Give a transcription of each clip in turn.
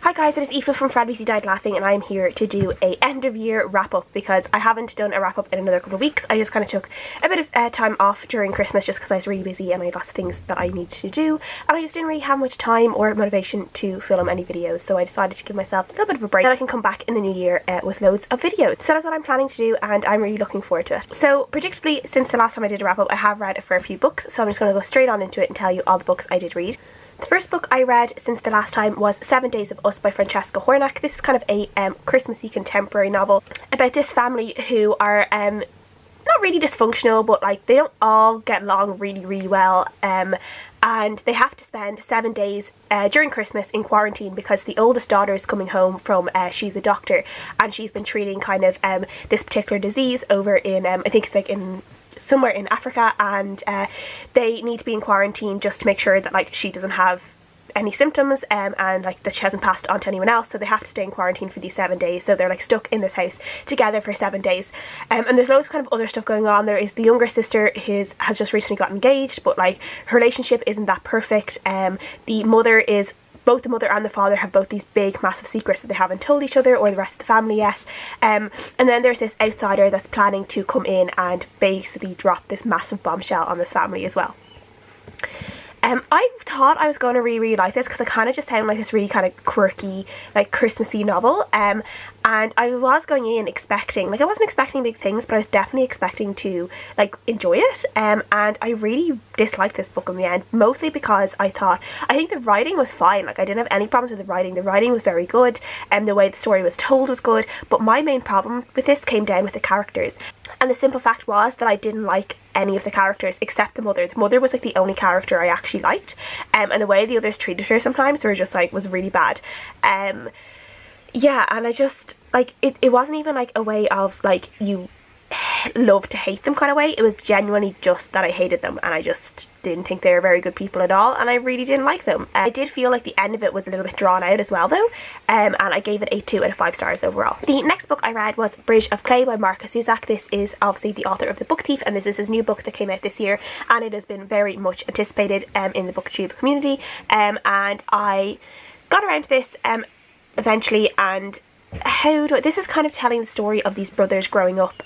Hi guys, it is Aoife from Fredrik Died Laughing, and I'm here to do a end of year wrap up because I haven't done a wrap up in another couple of weeks. I just kind of took a bit of time off during Christmas just because I was really busy and I had lots of things that I needed to do, and I just didn't really have much time or motivation to film any videos, so I decided to give myself a little bit of a break and I can come back in the new year with loads of videos. So that's what I'm planning to do, and I'm really looking forward to it. So predictably, since the last time I did a wrap up, I have read a fair few books, so I'm just going to go straight on into it and tell you all the books I did read. The first book I read since the last time was 7 Days of Us by Francesca Hornak. This is kind of a Christmassy contemporary novel about this family who are not really dysfunctional, but like they don't all get along really well, and they have to spend 7 days during Christmas in quarantine because the oldest daughter is coming home from, she's a doctor and she's been treating kind of this particular disease over in, I think it's like in somewhere in Africa, and they need to be in quarantine just to make sure that like she doesn't have any symptoms and like that she hasn't passed it on to anyone else, so they have to stay in quarantine for these 7 days. So they're like stuck in this house together for 7 days, and there's loads of kind of other stuff going on. There is the younger sister who has just recently got engaged, but like her relationship isn't that perfect. Both the mother and the father have both these big massive secrets that they haven't told each other or the rest of the family yet, and then there's this outsider that's planning to come in and basically drop this massive bombshell on this family as well. I thought I was going to really like this because it kind of just sounded like this really kind of quirky, like Christmassy novel, and I was going in expecting, like I wasn't expecting big things, but I was definitely expecting to like enjoy it, and I really disliked this book in the end, mostly because I think the writing was fine. Like I didn't have any problems with the writing was very good, and the way the story was told was good, but my main problem with this came down with the characters, and the simple fact was that I didn't like any of the characters except the mother. The mother was like the only character I actually liked, and the way the others treated her sometimes were just like, was really bad. Yeah, and I just like it wasn't even like a way of like you love to hate them kind of way. It was genuinely just that I hated them and I just didn't think they were very good people at all, and I really didn't like them. I did feel like the end of it was a little bit drawn out as well though, and I gave it a 2 out of 5 stars overall. The next book I read was Bridge of Clay by Markus Zusak. This is obviously the author of The Book Thief, and this is his new book that came out this year, and it has been very much anticipated in the booktube community, and I got around to this eventually, and this is kind of telling the story of these brothers growing up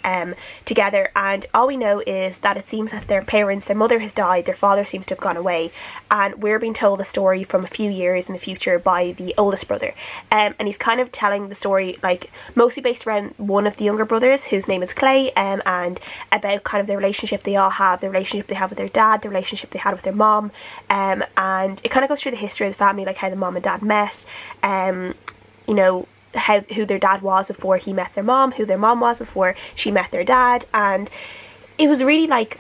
together, and all we know is that it seems that their mother has died, their father seems to have gone away, and we're being told the story from a few years in the future by the oldest brother, and he's kind of telling the story like mostly based around one of the younger brothers whose name is Clay, and about kind of the relationship they all have, the relationship they have with their dad, the relationship they had with their mom, and it kind of goes through the history of the family, like how the mom and dad met, you know, who their dad was before he met their mom, who their mom was before she met their dad, and it was really like,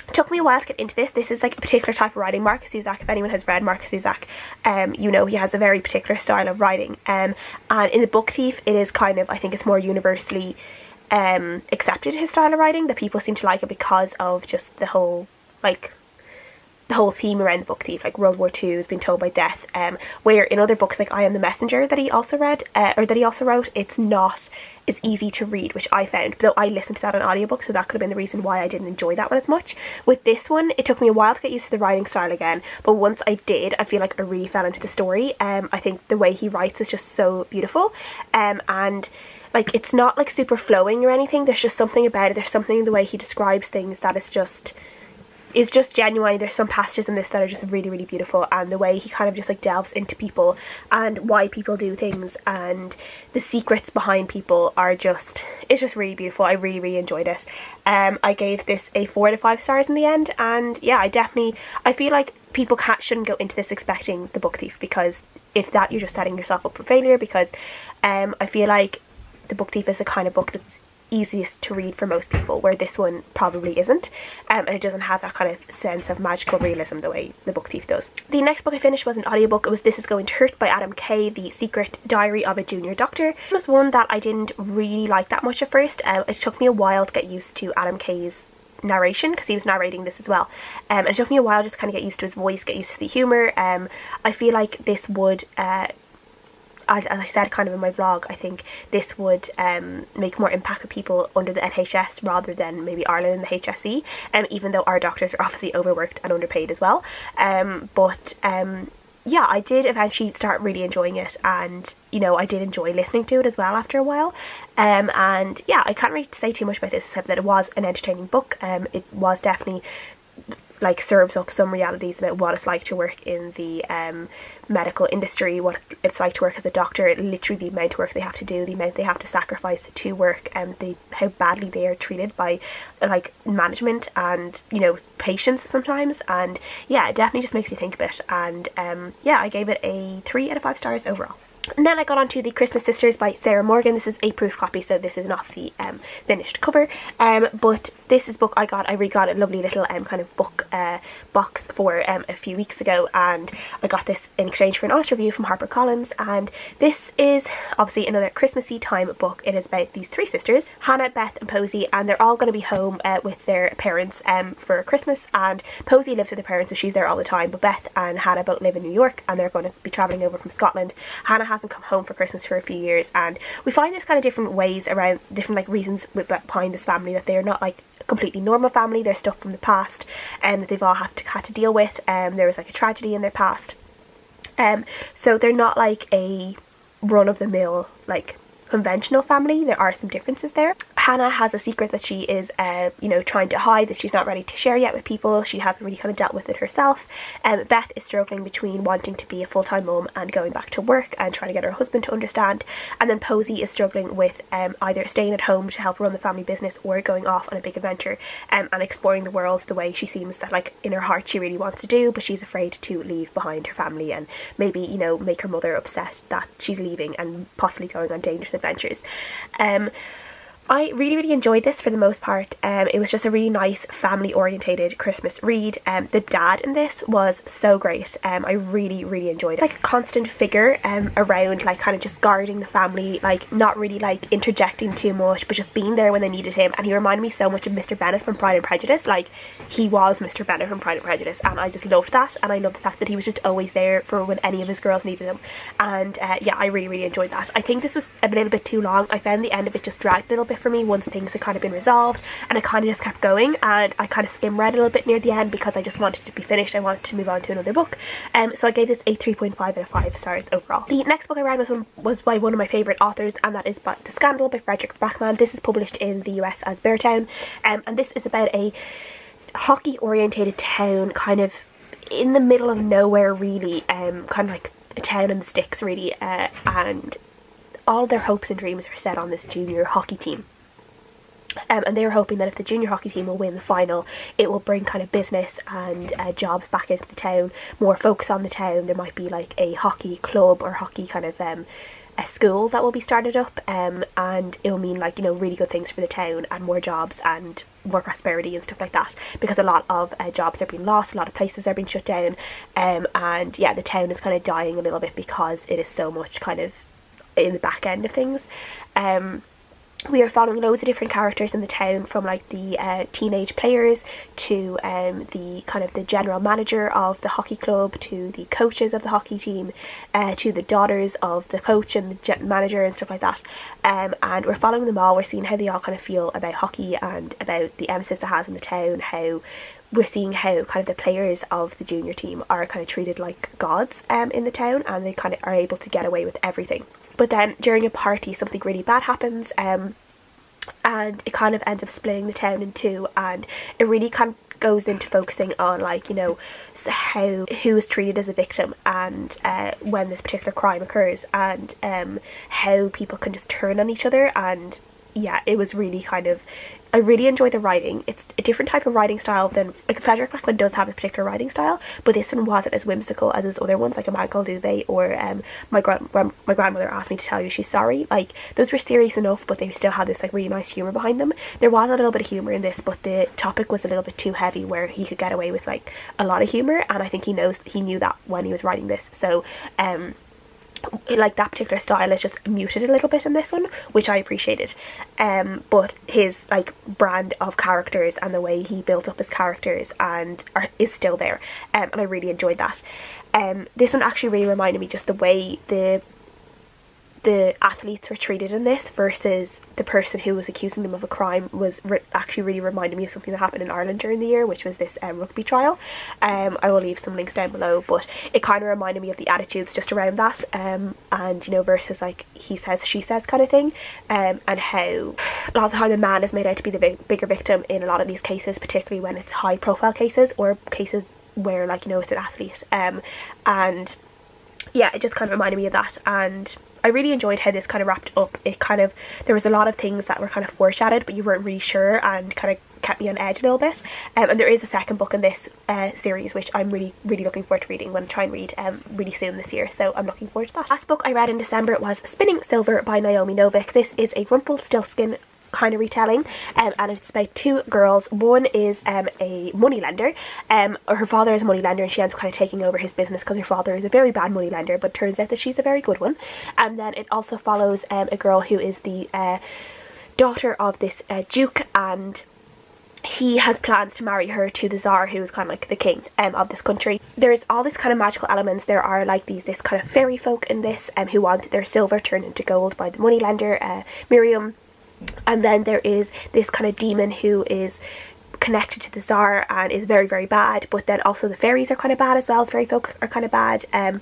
it took me a while to get into this. This is like a particular type of writing. Markus Zusak, if anyone has read Markus Zusak, you know he has a very particular style of writing, and in The Book Thief it is kind of, I think it's more universally accepted, his style of writing, that people seem to like it because of just the whole theme around The Book Thief, like World War II has been told by death, where in other books like I Am the Messenger that he also read, or that he also wrote, it's not as easy to read, which I found, though I listened to that on audiobook, so that could have been the reason why I didn't enjoy that one as much. With this one, it took me a while to get used to the writing style again, but once I did, I feel like I really fell into the story. I think the way he writes is just so beautiful, and like it's not like super flowing or anything, there's just something about it, there's something in the way he describes things that is just genuine. There's some passages in this that are just really beautiful, and the way he kind of just like delves into people and why people do things and the secrets behind people are just, it's just really beautiful. I really enjoyed it. I gave this a 4 out of 5 stars in the end, and yeah, I feel like people shouldn't go into this expecting The Book Thief, because if that, you're just setting yourself up for failure, because I feel like The Book Thief is the kind of book that's easiest to read for most people, where this one probably isn't, and it doesn't have that kind of sense of magical realism the way The Book Thief does. The next book I finished was an audiobook. It was This Is Going to Hurt by Adam Kay, The Secret Diary of a Junior Doctor. It was one that I didn't really like that much at first. It took me a while to get used to Adam Kay's narration, because he was narrating this as well, and it took me a while just to kind of get used to his voice, get used to the humour. I feel like this would as I said kind of in my vlog, I think this would make more impact with people under the NHS rather than maybe Ireland and the HSE, even though our doctors are obviously overworked and underpaid as well. yeah, I did eventually start really enjoying it, and you know, I did enjoy listening to it as well after a while. And yeah, I can't really say too much about this except that it was an entertaining book. It was definitely like serves up some realities about what it's like to work in the medical industry, what it's like to work as a doctor, literally the amount of work they have to do, the amount they have to sacrifice to work, and how badly they are treated by like management and, you know, patients sometimes. And yeah, it definitely just makes you think a bit. And yeah, I gave it a 3 out of 5 stars overall. And then I got on to The Christmas Sisters by Sarah Morgan. This is a proof copy, so this is not the finished cover. But this is book I really got a lovely little kind of book box for a few weeks ago, and I got this in exchange for an honest review from HarperCollins. And this is obviously another Christmassy time book. It is about these 3 sisters, Hannah, Beth and Posey, and they're all going to be home with their parents for Christmas. And Posey lives with her parents, so she's there all the time, but Beth and Hannah both live in New York, and they're going to be travelling over from Scotland. Hannah hasn't come home for Christmas for a few years, and we find there's kind of different ways around, different like reasons behind this family, that they're not like a completely normal family. There's stuff from the past that they've all had to deal with. There was like a tragedy in their past, so they're not like a run-of-the-mill like conventional family. There are some differences there. Hannah has a secret that she is you know, trying to hide, that she's not ready to share yet with people. She hasn't really kind of dealt with it herself. Beth is struggling between wanting to be a full-time mum and going back to work and trying to get her husband to understand. And then Posey is struggling with either staying at home to help run the family business or going off on a big adventure and exploring the world the way she seems that like in her heart she really wants to do, but she's afraid to leave behind her family and maybe, you know, make her mother upset that she's leaving and possibly going on dangerous adventures. I really enjoyed this for the most part. It was just a really nice family orientated Christmas read. The dad in this was so great. I really enjoyed it. It's like a constant figure around, like kind of just guarding the family, like not really like interjecting too much, but just being there when they needed him. And he reminded me so much of Mr. Bennet from Pride and Prejudice. Like he was Mr. Bennet from Pride and Prejudice, and I just loved that. And I love the fact that he was just always there for when any of his girls needed him. And yeah, I really enjoyed that. I think this was a little bit too long. I found the end of it just dragged a little bit for me once things had kind of been resolved, and I kind of just kept going, and I kind of skim read a little bit near the end because I just wanted it to be finished. I wanted to move on to another book. So I gave this a 3.5 out of 5 stars overall. The next book I read was by one of my favourite authors, and that is by The Scandal by Fredrik Backman. This is published in the US as Beartown, and this is about a hockey orientated town kind of in the middle of nowhere really, kind of like a town in the sticks really, and all their hopes and dreams are set on this junior hockey team. And they were hoping that if the junior hockey team will win the final, it will bring kind of business and jobs back into the town, more focus on the town. There might be like a hockey club or hockey kind of a school that will be started up, and it will mean like, you know, really good things for the town and more jobs and more prosperity and stuff like that, because a lot of jobs are being lost, a lot of places are being shut down, and yeah, the town is kind of dying a little bit because it is so much kind of in the back end of things. We are following loads of different characters in the town, from like the teenage players to the kind of the general manager of the hockey club, to the coaches of the hockey team, to the daughters of the coach and the manager and stuff like that. And we're following them all. We're seeing how they all kind of feel about hockey and about the emphasis it has in the town, how we're seeing how kind of the players of the junior team are kind of treated like gods in the town, and they kind of are able to get away with everything. But then during a party something really bad happens, and it kind of ends up splitting the town in two, and it really kind of goes into focusing on, like, you know, who is treated as a victim, and when this particular crime occurs, and how people can just turn on each other. And yeah, it was really kind of, I really enjoyed the writing. It's a different type of writing style than, like, Fredrik Backman does have a particular writing style, but this one wasn't as whimsical as his other ones, like A Man Called Duvet or my grandmother asked me to tell you she's sorry. Like, those were serious enough, but they still had this like really nice humour behind them. There was a little bit of humour in this, but the topic was a little bit too heavy where he could get away with like a lot of humour, and I think he knew that when he was writing this. So like, that particular style is just muted a little bit in this one, which I appreciated, but his like brand of characters and the way he built up his characters is still there, and I really enjoyed that. This one actually really reminded me just the way the the athletes were treated in this versus the person who was accusing them of a crime was actually really reminded me of something that happened in Ireland during the year, which was this rugby trial. I will leave some links down below, but it kind of reminded me of the attitudes just around that, and you know, versus like he says she says kind of thing, and how a lot of the time the man is made out to be the bigger victim in a lot of these cases, particularly when it's high profile cases or cases where, like, you know, it's an athlete, and yeah, it just kind of reminded me of that. And I really enjoyed how this kind of wrapped up. It kind of, there was a lot of things that were kind of foreshadowed but you weren't really sure, and kind of kept me on edge a little bit. And there is a second book in this series which I'm really looking forward to reading. I'm going to try and read really soon this year, so I'm looking forward to that. Last book I read in December was Spinning Silver by Naomi Novik. This is a Rumpelstiltskin kind of retelling, and it's about two girls. One is a money lender, or her father is a money lender, and she ends up kind of taking over his business because her father is a very bad money lender, but turns out that she's a very good one. And then it also follows a girl who is the daughter of this duke, and he has plans to marry her to the Tsar, who is kind of like the king of this country. There's all this kind of magical elements. There are like this kind of fairy folk in this who want their silver turned into gold by the money lender, Miriam. And then there is this kind of demon who is connected to the Tsar and is very bad, but then also the fairies are kind of bad as well. Fairy folk are kind of bad, and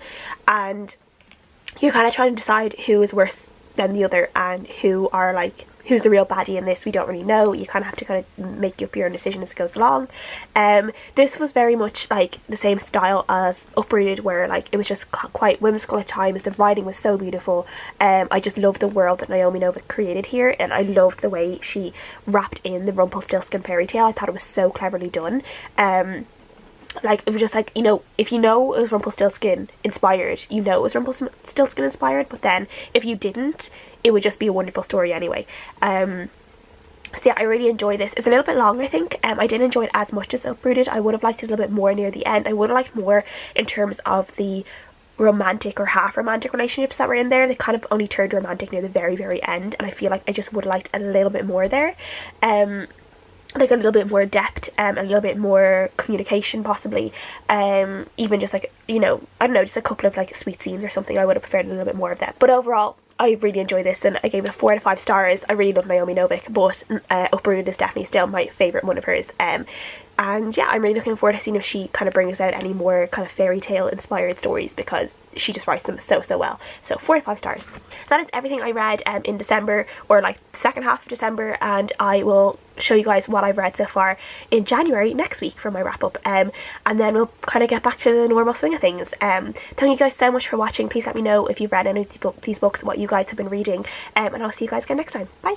you're kind of trying to decide who is worse than the other and who's the real baddie in this. We don't really know. You kind of have to kind of make up your own decision as it goes along. This was very much like the same style as Uprooted, where like it was just quite whimsical at times. The writing was so beautiful. I just loved the world that Naomi Novik created here, and I loved the way she wrapped in the Rumpelstiltskin fairy tale. I thought it was so cleverly done. Like, it was just like, you know, if you know it was Rumpelstiltskin inspired, you know it was Rumpelstiltskin inspired, but then if you didn't, it would just be a wonderful story anyway. So yeah, I really enjoyed this. It's a little bit long, I think. I didn't enjoy it as much as Uprooted. I would have liked it a little bit more near the end. I would have liked more in terms of the romantic or half romantic relationships that were in there. They kind of only turned romantic near the very end, and I feel like I just would have liked a little bit more there. Like a little bit more depth, a little bit more communication possibly, even just like, you know, I don't know, just a couple of like sweet scenes or something. I would have preferred a little bit more of that. But overall, I really enjoyed this, and I gave it 4 out of 5 stars. I really love Naomi Novik, but Uprooted is definitely still my favourite one of hers. And yeah, I'm really looking forward to seeing if she kind of brings out any more kind of fairy tale inspired stories, because she just writes them so well. So 4 out of 5 stars. That is everything I read in December, or like the second half of December, and I will show you guys what I've read so far in January next week for my wrap up, and then we'll kind of get back to the normal swing of things. Thank you guys so much for watching. Please let me know if you've read any of these books, what you guys have been reading, and I'll see you guys again next time. Bye.